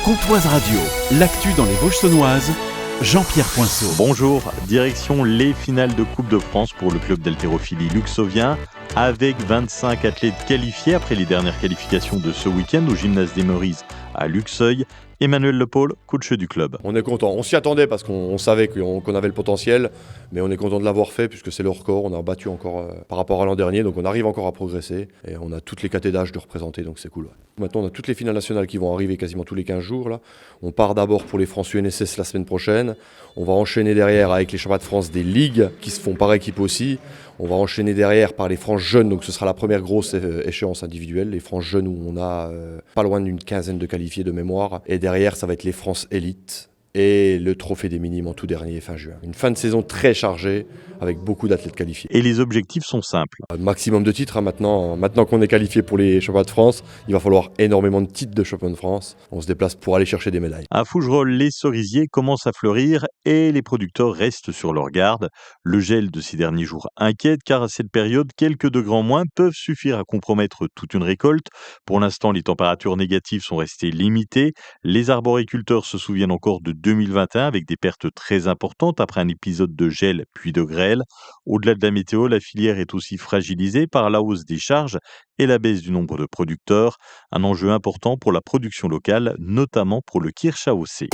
Comtoise Radio, l'actu dans les Vosges saunoises, Jean-Pierre Poinceau. Bonjour, direction les finales de Coupe de France pour le club d'haltérophilie luxovien, avec 25 athlètes qualifiés après les dernières qualifications de ce week-end au gymnase des Meurises à Luxeuil. Emmanuel Lepaul, coach du club. On est content, on s'y attendait parce qu'on savait qu'on avait le potentiel, mais on est content de l'avoir fait puisque c'est le record, on a battu encore par rapport à l'an dernier, donc on arrive encore à progresser et on a toutes les catégories d'âge de représenter, donc c'est cool. Maintenant on a toutes les finales nationales qui vont arriver quasiment tous les 15 jours. Là. On part d'abord pour les France UNSS la semaine prochaine, on va enchaîner derrière avec les championnats de France des ligues qui se font par équipe aussi, on va enchaîner derrière par les France jeunes, donc ce sera la première grosse échéance individuelle, les France jeunes où on a pas loin d'une quinzaine de qualifiés de mémoire, et derrière ça va être les France élites et le trophée des minimes en tout dernier fin juin. Une fin de saison très chargée avec beaucoup d'athlètes qualifiés. Et les objectifs sont simples. Maximum de titres maintenant qu'on est qualifié pour les championnats de France, il va falloir énormément de titres de champion de France. On se déplace pour aller chercher des médailles. À Fougerolles, les cerisiers commencent à fleurir et les producteurs restent sur leur garde. Le gel de ces derniers jours inquiète car à cette période, quelques degrés en moins peuvent suffire à compromettre toute une récolte. Pour l'instant, les températures négatives sont restées limitées. Les arboriculteurs se souviennent encore de 2021 avec des pertes très importantes après un épisode de gel puis de grêle. Au-delà de la météo, la filière est aussi fragilisée par la hausse des charges et la baisse du nombre de producteurs. Un enjeu important pour la production locale, notamment pour le Kirsch AOC.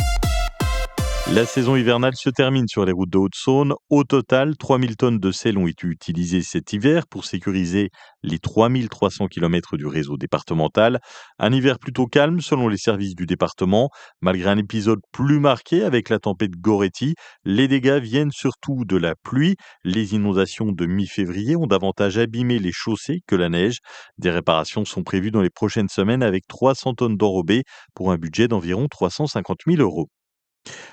La saison hivernale se termine sur les routes de Haute-Saône. Au total, 3000 tonnes de sel ont été utilisées cet hiver pour sécuriser les 3300 km du réseau départemental. Un hiver plutôt calme selon les services du département. Malgré un épisode plus marqué avec la tempête Goretti, les dégâts viennent surtout de la pluie. Les inondations de mi-février ont davantage abîmé les chaussées que la neige. Des réparations sont prévues dans les prochaines semaines avec 300 tonnes d'enrobés pour un budget d'environ 350 000 €.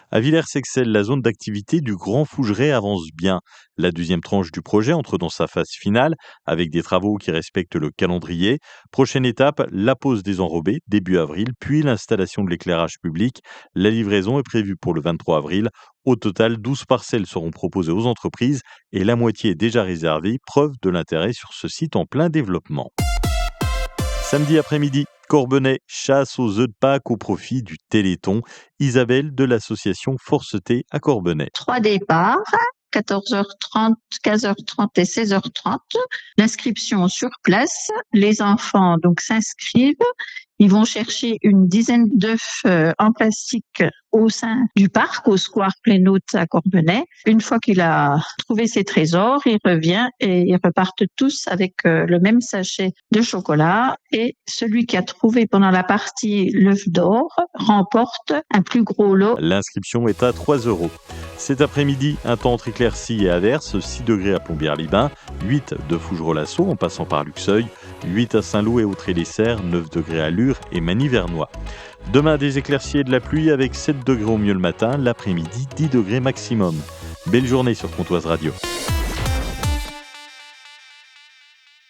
À Villers-Sexcel, la zone d'activité du Grand Fougeray avance bien. La deuxième tranche du projet entre dans sa phase finale avec des travaux qui respectent le calendrier. Prochaine étape, la pose des enrobés début avril, puis l'installation de l'éclairage public. La livraison est prévue pour le 23 avril. Au total, 12 parcelles seront proposées aux entreprises et la moitié est déjà réservée, preuve de l'intérêt sur ce site en plein développement. Samedi après-midi, Corbenay chasse aux œufs de Pâques au profit du Téléthon. Isabelle de l'association Force T à Corbenay. 3 départs, 14h30, 15h30 et 16h30. L'inscription sur place. Les enfants donc s'inscrivent. Ils vont chercher une dizaine d'œufs en plastique au sein du parc, au square Plénaud à Corbenay. Une fois qu'il a trouvé ses trésors, il revient et ils repartent tous avec le même sachet de chocolat. Et celui qui a trouvé pendant la partie l'œuf d'or remporte un plus gros lot. L'inscription est à 3 €. Cet après-midi, un temps entre éclaircies et averses, 6 degrés à Plombières-les-Bains, 8 de Fougerolles-Assaut en passant par Luxeuil, 8 à Saint-Lô et Autré-les-Serres, 9 degrés à Lure et Magny-Vernois. Demain, des éclaircies et de la pluie avec 7 degrés au mieux le matin, l'après-midi 10 degrés maximum. Belle journée sur Comtoise Radio.